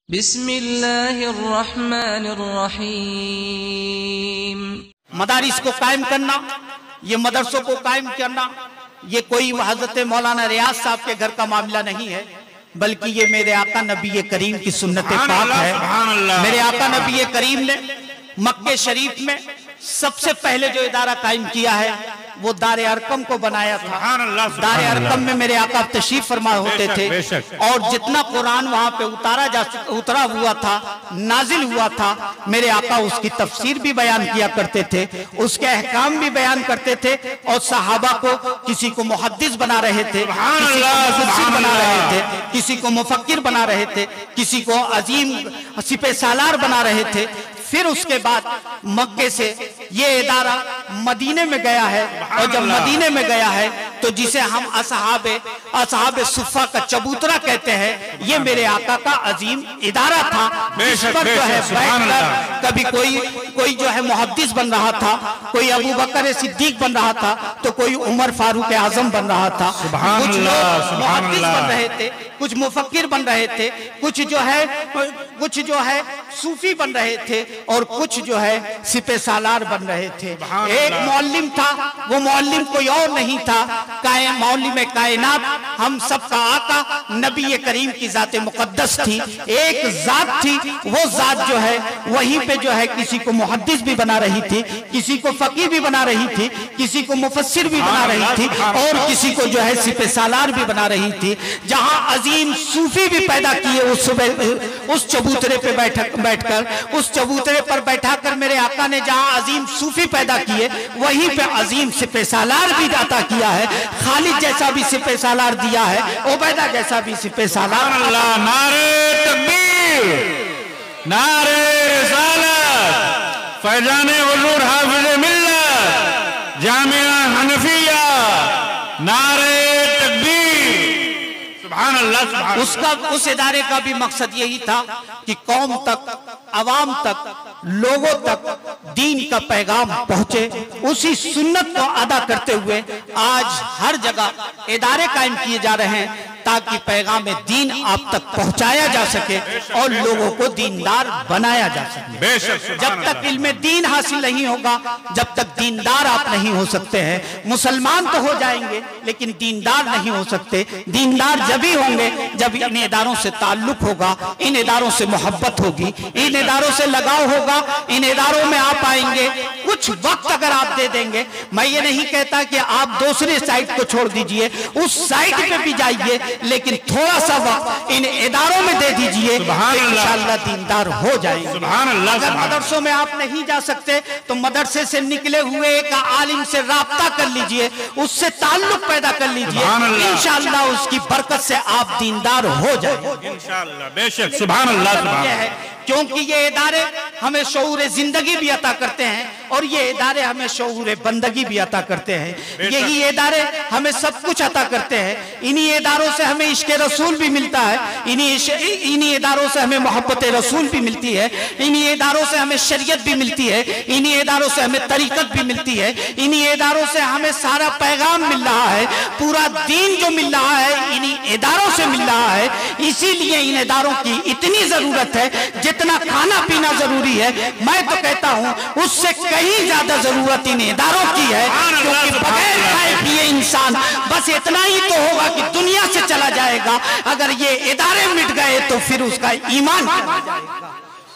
बिस्मिल्लाहिर्रहमानिर्रहीम। मदारिस को कायम करना, ये मदरसों को कायम करना, ये कोई हजरत मौलाना रियाज साहब के घर का मामला नहीं है, बल्कि ये मेरे आका नबी करीम की सुन्नत पाक है। मेरे आका नबी करीम ने मक्के शरीफ में सबसे पहले जो इदारा कायम किया है वो दारे अरकम को बनाया था। दारे अरकम में मेरे आका तशरीफ फरमा होते थे और जितना कुरान वहां पे उतरा हुआ था, नाजिल हुआ था, मेरे आका उसकी तफसीर भी बयान किया करते थे, उसके अहकाम भी बयान करते थे और सहाबा को किसी को मुहद्दिस बना रहे थे, किसी को मुफस्सिर बना रहे थे, किसी को मुफक्किर बना रहे थे, किसी को अजीम सिपह सालार बना रहे थे। फिर उसके बाद मक्के से ये इदारा मदीने में गया है और जब मदीने में गया है तो जिसे हम असहाबे सुफ़ा का चबूतरा कहते हैं, ये मेरे आका का अजीम इदारा था। इस पर जो है बैठकर कभी कोई जो है मुहद्दिस बन रहा था, कोई अबू बकर सिद्दीक बन रहा था, तो कोई उमर फारूक आजम बन रहा था। कुछ लोग मुहद्दिस बन रहे थे, कुछ मुफक्किर बन रहे थे, कुछ जो है सूफी बन रहे थे और कुछ जो है सिपह सालार बन रहे थे। एक मौलिम था, वो मौलिम कोई और नहीं था, मौलिम कायनात हम सबका आका नबी करीम की जाते मुकद्दस थी। एक जात थी, वो जात जो है वहीं पे जो है किसी को मुहद्दिस भी बना रही थी, किसी को फकीह भी बना रही थी, किसी को मुफस्सिर भी बना रही थी और किसी को जो है सिपह सालार भी बना रही थी। जहां अजीम सूफी भी पैदा किए उस चबूतरे पे बैठकर उस चबूतरे पर बैठाकर मेरे आका ने जहां अजीम सूफी पैदा किए, वहीं पे अजीम सिपह सालार भी अता किया है। खालिद जैसा भी सिपह सालार दिया है, उबैदा जैसा भी सिपह सालार। नारे तकबीर, नारे रिसालत, फैजाने हुजूर हाफिज मिल्लत, जामिया हनफिया, नारे तकबीर, सुभान अल्लाह। उस इदारे का भी मकसद यही था कि कौम तक, अवाम तक, लोगों तक दीन का पैगाम पहुंचे। उसी सुन्नत को अदा करते हुए आज हर जगह इदारे कायम किए जा रहे हैं ताकि पैगाम दीन आप तक पहुंचाया जा सके और लोगों को दीनदार बनाया जा सके। जब तक इल्म दीन हासिल नहीं होगा, जब तक दीनदार आप नहीं हो सकते हैं। मुसलमान तो हो जाएंगे लेकिन दीनदार नहीं हो सकते। दीनदार जब ही होंगे जब इन इदारों से ताल्लुक होगा, इन इदारों से मोहब्बत होगी, इन इदारों से लगाव होगा, इन इदारों में आप आएंगे। कुछ वक्त अगर आप दे देंगे, मैं ये नहीं कहता कि आप दूसरे साइड को छोड़ दीजिए, उस साइड पे भी जाइए, लेकिन थोड़ा सा वक्त इन इदारों में दे दीजिए, इंशाअल्लाह दीनदार हो जाएंगे। अगर मदरसों में आप नहीं जा सकते तो मदरसे से निकले हुए एक आलिम से राब्ता कर लीजिए, उससे ताल्लुक पैदा कर लीजिए, इंशाअल्लाह उसकी बरकत से आप दीनदार हो जाएंगे इंशाअल्लाह। बेशक, सुभान अल्लाह। क्योंकि ये इदारे हमें शऊर जिंदगी भी अता करते हैं और ये इदारे हमें शऊर बंदगी भी अता करते हैं। यही इदारे हमें सब कुछ अता करते हैं। इन्हीं इदारों से हमें इश्क रसूल भी मिलता है, इन्हीं इदारों से हमें मोहब्बत रसूल भी मिलती है, इन्हीं इदारों से हमें शरीयत भी मिलती है, इन्हीं इदारों से हमें तरीकत भी मिलती है, इन्हीं इदारों से हमें सारा पैगाम मिल रहा है, पूरा दीन जो मिल रहा है इन्हीं इदारों से मिल रहा है। इसीलिए इन इदारों की इतनी जरूरत है, जितना खाना पीना जरूरी है, मैं तो कहता हूं उससे कहीं ज्यादा जरूरत इन इदारों की है। क्योंकि बगैर खाए पिए इंसान बस इतना ही तो होगा कि दुनिया से चला जाएगा। अगर ये इदारे मिट गए तो फिर उसका ईमान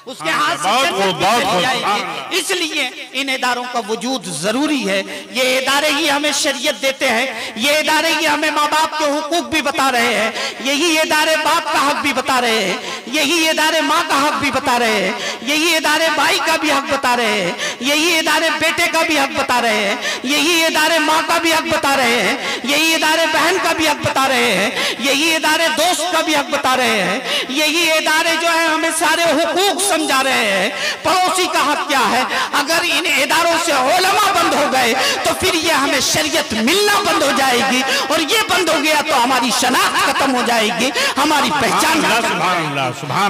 उसके हाथ से जाएगी। इसलिए इन इदारों का वजूद जरूरी है। ये इदारे ही हमें शरीयत देते हैं, ये इदारे ही हमें माँ बाप के हुकूक भी बता रहे हैं, यही इदारे बाप का हक भी बता रहे हैं, यही इदारे माँ का हक भी बता रहे हैं, यही इदारे भाई का भी हक बता रहे हैं, यही इदारे बेटे का भी हक बता रहे हैं, यही इदारे माँ का भी हक बता रहे हैं, यही इदारे बहन का भी हक बता रहे हैं, यही इदारे दोस्त का भी हक बता रहे हैं, यही इदारे जो है हमें सारे हुकूक समझा रहे हैं। पड़ोसी का हक क्या है? अगर इन इदारों से उलमा बंद हो गए तो फिर ये हमें शरीयत मिलना बंद हो जाएगी और ये बंद हो गया तो हमारी शनाख्त खत्म हो जाएगी, हमारी पहचान।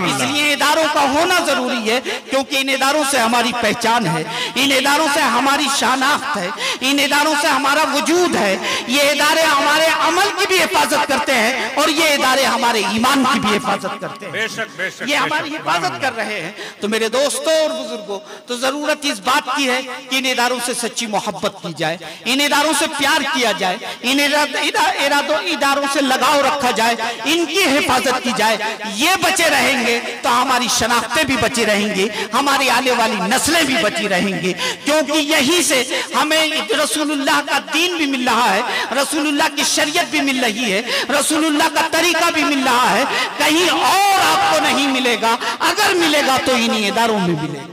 इसलिए इदारों का होना जरूरी है क्योंकि इन इदारों से हमारी पहचान है, इन इदारों से हमारी शनाख्त है, इन इदारों से हमारा वजूद है। ये इदारे हमारे अमल की भी हिफाजत करते हैं और ये इदारे हमारे ईमान की भी हिफाजत करते हैं। ये हमारे हिफाजत कर रहे हैं। तो मेरे दोस्तों और बुजुर्गों, तो जरूरत इस बात की है कि इन इदारों से सच्ची मोहब्बत की जाए, इन इदारों से प्यार किया जाए, इन इदारों से लगाव रखा जाए, इनकी हिफाजत की जाए। ये बचे रहेंगे तो हमारी शनाख्तें भी बची रहेंगी, हमारी आने वाली नस्लें भी बची रहेंगी, क्योंकि यहीं से हमें रसूलुल्लाह का दीन भी मिल रहा है, रसूलुल्लाह की शरीयत भी मिल रही है, रसूलुल्लाह का तरीका भी मिल रहा है। कहीं और आपको नहीं मिलेगा, अगर मिलेगा तो इन्हीं इदारों में मिलेगा।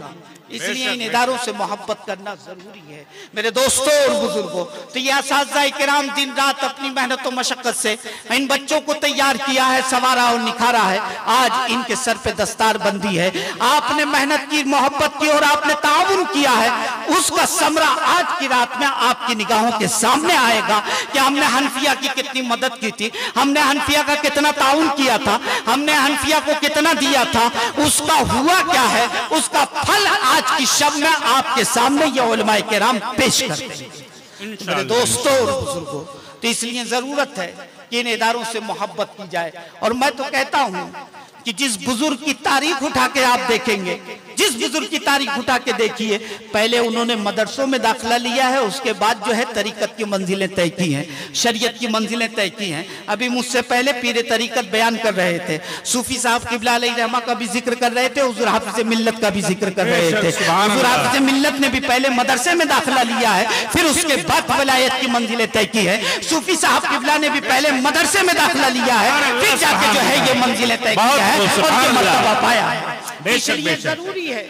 इसलिए इन इदारों से मोहब्बत करना जरूरी है मेरे दोस्तों और बुजुर्गों। तो ये असातिज़ा किराम दिन रात अपनी मेहनत और मशक्कत से इन बच्चों को तैयार किया है, संवारा और निखारा है। आज इनके सर पे दस्तार बंदी है। आपने मेहनत की, मोहब्बत की और आपने ताउन किया है, उसका समरा आज की रात में आपकी निगाहों के सामने आएगा कि हमने हनफिया की कितनी मदद की थी, हमने हनफिया का कितना ताउन किया था, हमने हनफिया को कितना दिया था, उसका हुआ क्या है, उसका फल आज की शब में आपके सामने ये उलमाए किराम पेश करते हैं मेरे दोस्तों और बुजुर्गों। तो इसलिए जरूरत है कि इन इदारों से मोहब्बत की जाए। और मैं तो कहता हूं कि जिस बुजुर्ग की तारीख उठा के आप देखेंगे, जिस बुजुर्ग की तारीख उठा के देखिए, पहले उन्होंने मदरसों में दाखिला लिया है, उसके बाद जो है तरीकत की मंजिलें तय की हैं, शरीयत की मंजिलें तय की हैं। अभी मुझसे पहले पीरे तरीकत बयान कर रहे थे, सूफी साहब क़िबला अलैहिर्रहमा का भी जिक्र कर रहे थे, हुज़ूर हाफ़िज़ मिल्लत का भी जिक्र कर रहे थे। हुज़ूर हाफ़िज़ मिल्लत ने भी पहले मदरसे में दाखिला लिया है, फिर उसके बाद वलायत की मंजिलें तय की है। सूफी साहब क़िबला ने भी पहले मदरसे में दाखिला लिया है, फिर जाके जो है ये मंजिलें तय की है और ये मर्तबा पाया है। इसलिए जरूरी है,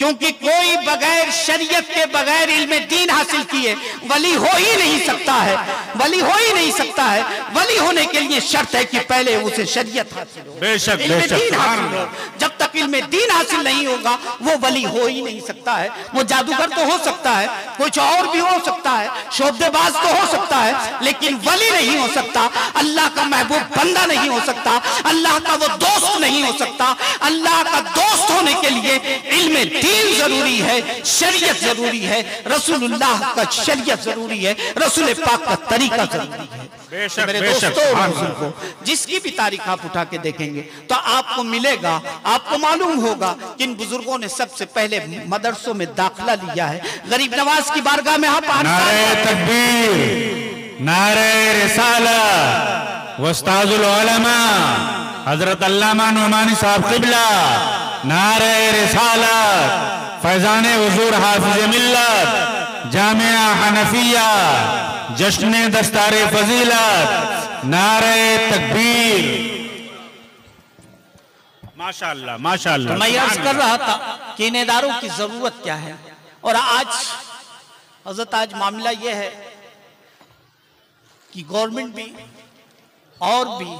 क्योंकि कोई बगैर शरीयत के, बगैर इल्म दीन हासिल किए वली हो ही नहीं सकता है, वली हो ही नहीं सकता है। वली होने के लिए शर्त है कि पहले उसे शरीयत हासिल हो, बेशक इल्म दीन हासिल हो। जब तक इल्म दीन हासिल नहीं होगा वो वली हो ही नहीं सकता है। वो जादूगर तो हो सकता है, कुछ और भी हो सकता है, शोबदेबाज तो हो सकता है, लेकिन वली नहीं हो सकता, अल्लाह का महबूब बंदा नहीं हो सकता, अल्लाह का वो दोस्त नहीं हो सकता। अल्लाह का दोस्त होने के लिए इल्म दीन जरूरी है, शरीयत जरूरी है, रसूलुल्लाह का शरीयत जरूरी है, रसूल पाक का तरीका जरूरी है। मेरे दोस्तों और बुजुर्गों, जिसकी भी तारीख आप उठा के देखेंगे तो आपको मिलेगा, आपको मालूम होगा कि इन बुजुर्गों ने सबसे पहले मदरसों में दाखिला लिया है। गरीब नवाज की बारगाह में आप नारे तकबीर, नारे रिसालत, उस्ताजुल उलमा हजरत अल्लामा नुमानी साहब क़िबला, नारे रिसालत, फैजाने हुजूर हाफिज़ मिल्लत, जामिया हनफिया, जश्न दस्तारे फजीलत, नारे तकबीर। माशाअल्लाह माशाअल्लाह। मैं अर्ज कर रहा था कि इन इदारों की जरूरत क्या है। और आज हजरत आज मामला यह है कि गवर्नमेंट भी और भी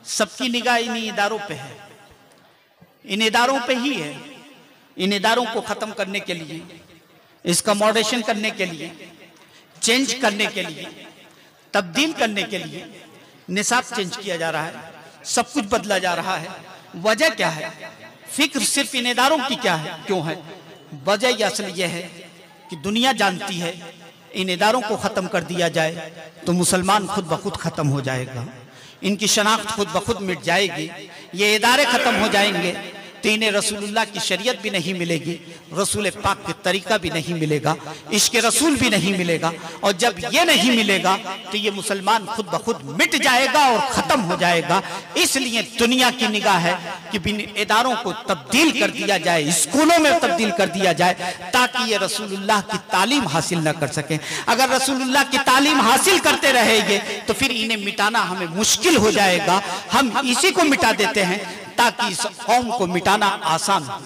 सबकी निगाह इन्हीं इदारों पे है, इन इदारों पे ही है। इन इदारों को खत्म करने के लिए, इसका मॉडरेशन करने के लिए, चेंज करने के लिए, तब्दील करने के लिए निसाब चेंज किया जा रहा है, सब कुछ बदला जा रहा है। वजह क्या है? फिक्र सिर्फ इन इदारों की क्या है, क्यों है? वजह असल यह है कि दुनिया जानती है इन इदारों को खत्म कर दिया जाए तो मुसलमान खुद ब खुद खत्म हो जाएगा, इनकी शनाख्त खुद ब खुद मिट जाएगी, ये इदारे खत्म हो जाएंगे तो इन्हें रसूलुल्लाह की शरीयत भी नहीं मिलेगी, रसूल पाक के तरीका भी नहीं मिलेगा, इश्क़ रसूल भी नहीं मिलेगा। और जब ये नहीं मिलेगा तो ये मुसलमान खुद ब खुद मिट जाएगा और ख़त्म हो जाएगा। इसलिए दुनिया की निगाह है कि इन इदारों को तब्दील कर दिया जाए, स्कूलों में तब्दील कर दिया जाए, ताकि ये रसूलुल्लाह की तालीम हासिल न कर सकें। अगर रसूलुल्लाह की तालीम हासिल करते रहेंगे तो फिर इन्हें मिटाना हमें मुश्किल हो जाएगा। हम इसी को मिटा देते हैं ताकि इस कौम को मिटाना आसान हो।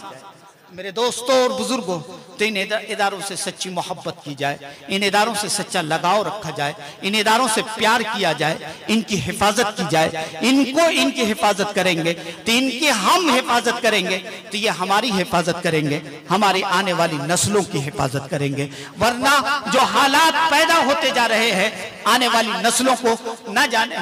मेरे दोस्तों और बुजुर्गों, तो इन इदारों से सच्ची मोहब्बत की जाए, इन इदारों से सच्चा लगाव रखा जाए, इन इदारों से प्यार किया जाए, इनकी हिफाजत की जाए। इनको इनकी हिफाजत करेंगे तो इनकी हम हिफाजत करेंगे तो ये हमारी हिफाजत करेंगे, हमारी आने वाली नस्लों की हिफाजत करेंगे। वरना जो हालात पैदा होते जा रहे हैं आने वाली नस्लों को न जाने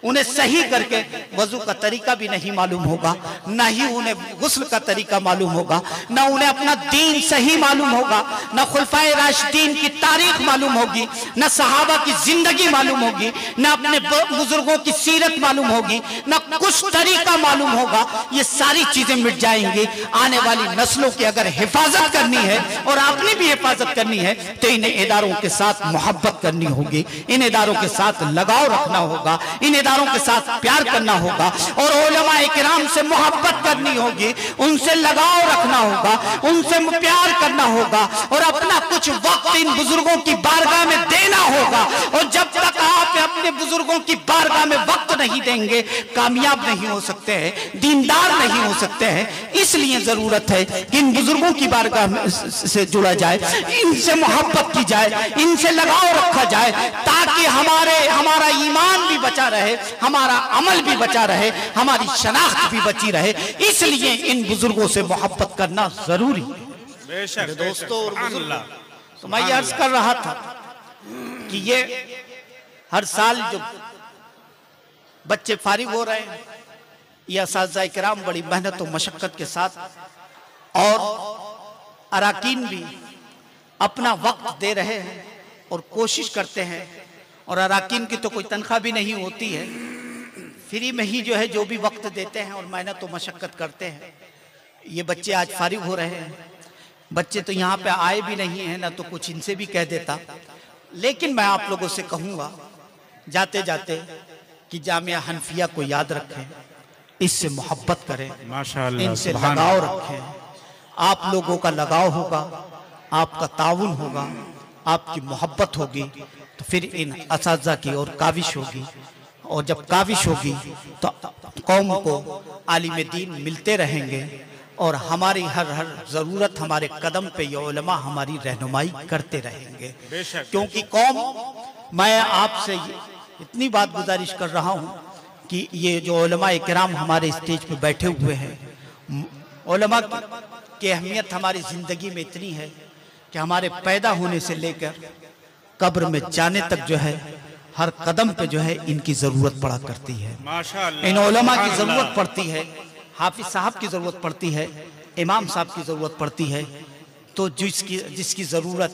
उन्हें सही करके वजू का तरीका भी नहीं मालूम होगा, ना ही उन्हें गुस्ल का तरीका मालूम होगा, ना उन्हें अपना दीन सही मालूम होगा, ना खुलफाए राशिदीन की तारीख मालूम होगी, ना सहाबा की जिंदगी मालूम होगी, ना अपने बुजुर्गों की सीरत मालूम होगी, ना कुछ तरीका मालूम होगा। ये सारी चीजें मिट जाएंगी। आने वाली नस्लों की अगर हिफाजत करनी है और आपने भी हिफाजत करनी है तो इन इदारों के साथ मोहब्बत करनी होगी, इन इदारों के साथ लगाव रखना होगा, इन इदारों के साथ प्यार करना होगा और उलमाए किराम से मोहब्बत करनी होगी, उनसे लगाव रखना होगा, उनसे प्यार करना होगा और अपना कुछ वक्त इन बुजुर्गों की बारगाह में देना होगा। और जब तक आप अपने बुजुर्गों की बारगाह में वक्त नहीं देंगे कामयाब नहीं हो सकते हैं, दीनदार नहीं हो सकते हैं। इसलिए जरूरत है कि इन बुजुर्गों की बारगाह से जुड़ा जाए, इनसे मोहब्बत की जाए, इनसे लगाव रखा जाए, ताकि हमारा ईमान भी बचा रहे, हमारा अमल भी बचा रहे, हमारी शनाख्त भी बची रहे। इसलिए इन बुजुर्गों से मोहब्बत करना जरूरी है। दोस्तों और बुजुर्ग, तो मैं ये अर्ज कर रहा था कि ये हर साल जो बच्चे फारिग हो रहे हैं, ये असातिज़ा किराम बड़ी मेहनत और मशक्कत के साथ और अराकीन भी अपना वक्त दे रहे हैं और कोशिश करते हैं। और अराकीन की तो कोई तनख्वाह भी नहीं होती है, फ्री में ही जो है जो भी वक्त देते हैं और मेहनत और मशक्कत करते हैं। ये बच्चे आज फारिग हो रहे हैं, बच्चे तो यहाँ पे आए भी नहीं हैं, ना तो कुछ इनसे भी कह देता। लेकिन मैं आप लोगों से कहूँगा जाते जाते कि जामिया हनफिया को याद रखें, इससे मोहब्बत करें, माशाअल्लाह, इनसे लगाव रखें। आप लोगों का लगाव होगा, आपका ताउन होगा, आपकी मोहब्बत होगी, तो फिर इन असातिज़ा की और काविश होगी। और जब काविश होगी तो कौम को आलिम दीन मिलते रहेंगे और हमारी हर जरूरत हमारे कदम पे ये उलमा हमारी रहनुमाई करते रहेंगे। क्योंकि कौम, मैं आपसे इतनी बात गुजारिश कर रहा हूँ कि ये जो उलमा किराम हमारे स्टेज पे बैठे हुए हैं, उलमा की अहमियत हमारी जिंदगी में इतनी है कि हमारे पैदा होने से लेकर कब्र में जाने तक जो है हर कदम पे जो है इनकी जरूरत पड़ा करती है। माशाअल्लाह, इन उलमा की जरूरत पड़ती है, हाफिज साहब की जरूरत पड़ती है, इमाम साहब की जरूरत पड़ती है। तो जिसकी जरूरत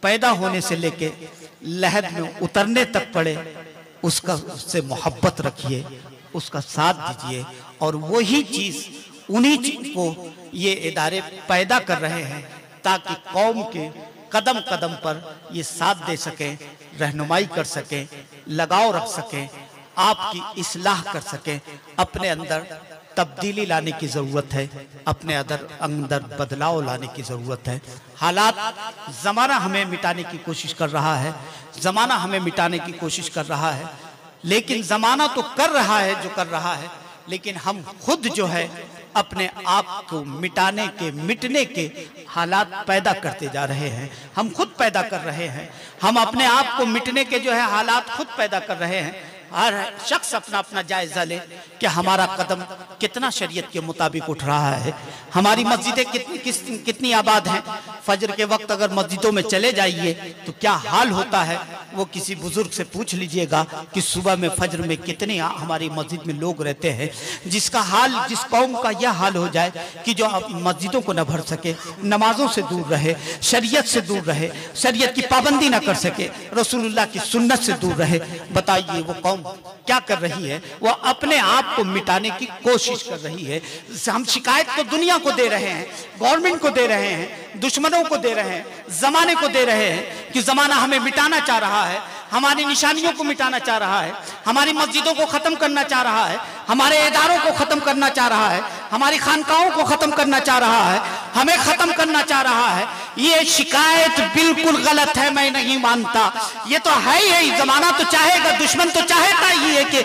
पैदा होने से लेके लहद में उतरने तक पड़े, उसका उससे मोहब्बत रखिए, उसका साथ दीजिए। और वही चीज उन्हीं चीज को ये इदारे पैदा कर रहे हैं ताकि कौम के कदम कदम पर ये साथ दे सकें, रहनुमाई कर सकें, लगाव रख सकें, आपकी इस्लाह कर सकें। अपने अंदर तब्दीली लाने की जरूरत है, अपने अंदर बदलाव लाने की जरूरत है। हालात, जमाना हमें मिटाने की कोशिश कर रहा है, जमाना हमें मिटाने की कोशिश कर रहा है, लेकिन जमाना तो कर रहा है जो कर रहा है, लेकिन हम खुद जो है अपने आप को मिटने के हालात पैदा करते जा रहे हैं। हम खुद पैदा कर रहे हैं, हम अपने आप को मिटने के जो है हालात खुद पैदा कर रहे हैं। हर शख्स अपना अपना जायजा ले कि हमारा कदम कितना शरीयत के मुताबिक उठ रहा है। हमारी मस्जिदें कितनी आबाद हैं। फजर के वक्त अगर मस्जिदों में चले जाइए तो क्या हाल होता है, वो किसी बुजुर्ग से पूछ लीजिएगा कि सुबह में फजर में कितने हमारी मस्जिद में लोग रहते हैं। जिसका हाल, जिस कौम का यह हाल हो जाए कि जो मस्जिदों को न भर सके, नमाजों से दूर रहे, शरीयत से दूर रहे, शरीयत की पाबंदी न कर सके, रसूलुल्लाह की सुन्नत से दूर रहे, बताइए वो कौम क्या कर रही है? वो अपने आप को मिटाने की कोशिश कर रही है। हम शिकायत तो दुनिया को दे रहे हैं, गवर्नमेंट को दे रहे हैं, दुश्मनों को दे रहे हैं, जमाने को दे रहे हैं कि जमाना हमें मिटाना चाह रहा है, हमारी निशानियों को मिटाना चाह रहा है, हमारी मस्जिदों को खत्म करना चाह रहा है, हमारे इदारों को खत्म करना चाह रहा है, हमारी खानकाहों को खत्म करना चाह रहा है, हमें खत्म करना चाह रहा है। ये शिकायत बिल्कुल गलत है, मैं नहीं मानता। ये तो है ही, जमाना तो चाहेगा, दुश्मन तो चाहता ही है कि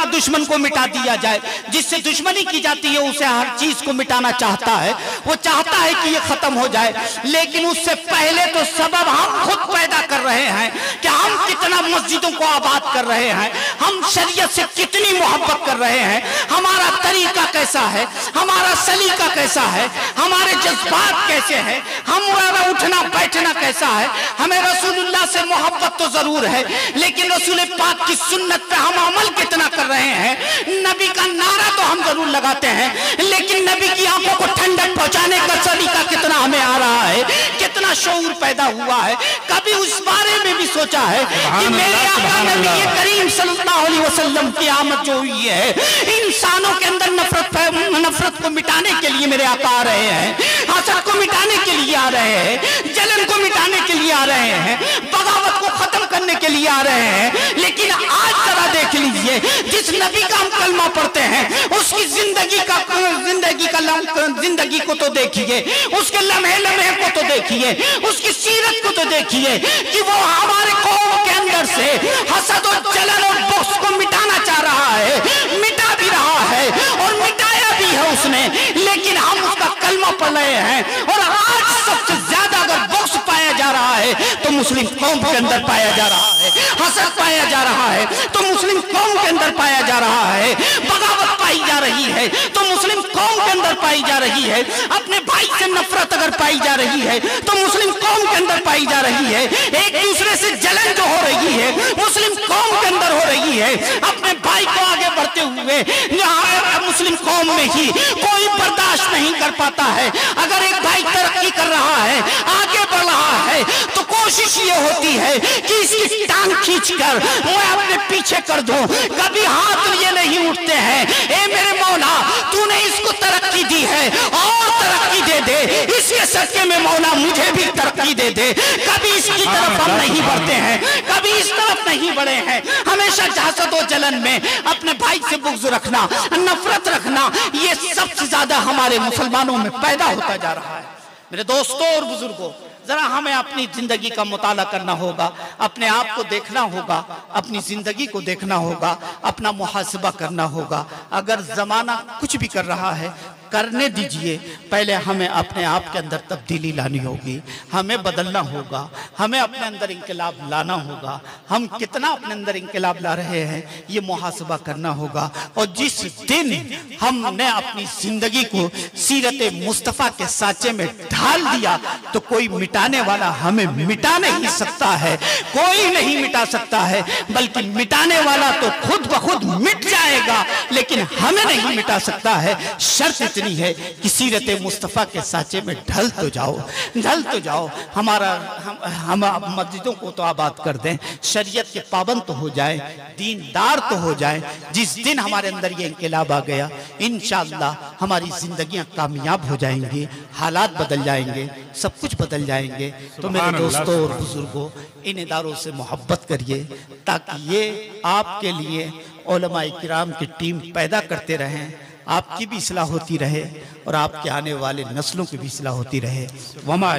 दुश्मन को मिटा दिया जाए। जिससे दुश्मनी की जाती है उसे हर चीज को मिटाना चाहता है, वो चाहता है कि ये खत्म हो जाए। लेकिन उससे पहले तो सबब हम खुद पैदा कर रहे हैं कि हम कितना मस्जिदों को आबाद कर रहे हैं, हम शरीयत से कितनी मोहब्बत कर रहे हैं, हमारा तरीका कैसा है, हमारा सलीका कैसा है, हमारे जज्बात कैसे हैं, हम हमारा उठना बैठना कैसा है। हमें रसूलुल्लाह से मोहब्बत तो जरूर है, लेकिन रसूल पाक की सुन्नत पे हम अमल कितना कर रहे हैं। नबी का नारा तो हम जरूर लगाते हैं, लेकिन नबी की आंखों को ठंडक पहुंचाने का सलीका कितना हमें आ रहा है, कितना शऊर पैदा हुआ है। कभी उस बारे में भी सोचा है कि मेरे आका नबी करीम सल्लल्लाहु अलैहि वसल्लम की आमद जो हुई है, इंसानों के अंदर नफरत को मिटाने के लिए मेरे आका आ रहे हैं, हसद को मिटाने के लिए आ रहे हैं, जलन को मिटाने के लिए आ रहे हैं, बगावत को खत्म करने के लिए आ रहे हैं। लेकिन आज जरा देख लीजिए, जिस नबी का हम कलमा पढ़ते हैं उसकी जिंदगी को तो देखिए, उसके लम्हे लम्हे को तो देखिए, उसकी सीरत को तो देखिए कि वो हमारे कौम के अंदर से हसद और जलन और बुग़्ज़ को मिटाना चाह रहा है, मिटा भी रहा है और मिटाया भी है उसने। लेकिन हम उसका कलमा पढ़ रहे हैं और आज सबसे ज्यादा अगर बुग़्ज़ पाया जा रहा है तो मुस्लिम कौम के अंदर पाया जा रहा है, हसद पाया जा रहा है तो मुस्लिम कौम के अंदर पाया जा रहा है, बगावत पाई जा रही है तो मुस्लिम कौम के अंदर पाई जा रही है, अपने भाई से नफरत अगर पाई जा रही है तो मुस्लिम कौम के अंदर पाई जा रही है, एक दूसरे से जलन जो हो रही है मुस्लिम कौम के अंदर हो रही है। अपने भाई को आगे बढ़ते हुए मुस्लिम कौम में ही कोई बर्दाश्त नहीं कर पाता है। अगर एक भाई तरक्की कर रहा है, आगे बढ़ रहा है, तो कोशिश ये होती है कि इसकी टांग खींचकर मैं अपने पीछे कर दूं। कभी हाथ ये नहीं उठते हैं, ए मेरे मौला तूने इसको तरक्की दी है और तरक्की दे दे, इसके सदके में मौला मुझे भी तरक्की दे दे। कभी इसकी तरफ हम नहीं बढ़ते हैं, कभी इस तरफ नहीं बढ़े हैं। हमेशा हसद और जलन में अपने भाई से बुग़्ज़ रखना, नफरत रखना, ये सबसे ज्यादा हमारे मुसलमानों में पैदा होता जा रहा है। मेरे दोस्तों और बुजुर्गों, जरा हमें अपनी जिंदगी का मुताला करना होगा, अपने आप को देखना होगा, अपनी जिंदगी को देखना होगा, अपना मुहासबा करना होगा। अगर जमाना कुछ भी कर रहा है करने दीजिए, पहले हमें अपने आप के अंदर तब्दीली लानी होगी, हमें बदलना होगा, हमें अपने अंदर इंकलाब लाना होगा। हम कितना अपने अंदर इंकलाब ला रहे हैं ये मुहासबा करना होगा। और जिस दिन हमने अपनी जिंदगी को सीरत मुस्तफ़ा के साँचे में ढाल दिया तो कोई मिटाने वाला हमें मिटा नहीं सकता है, कोई नहीं मिटा सकता है, बल्कि मिटाने वाला तो खुद ब खुद मिट जाएगा, लेकिन हमें नहीं मिटा सकता है। शर्त है कि सीरत मुस्तफ़ा के साँचे में ढल तो जाओ। हम मस्जिदों को तो आबाद कर दें, शरीयत के पाबंद तो हो जाए, दीनदार तो हो जाए। जिस दिन हमारे अंदर ये इंकलाब आ गया, इंशाअल्लाह हमारी जिंदगियां कामयाब हो जाएंगी, हालात बदल जाएंगे, सब कुछ बदल जाएंगे। तो मेरे दोस्तों और बुजुर्गों, इन इदारों से मोहब्बत करिए ताकि ये आपके लिए उलमाए किराम की टीम पैदा करते रहें, आपकी भी इस्लाह होती रहे और आपके आने वाले नस्लों की भी इस्लाह होती रहे। वमा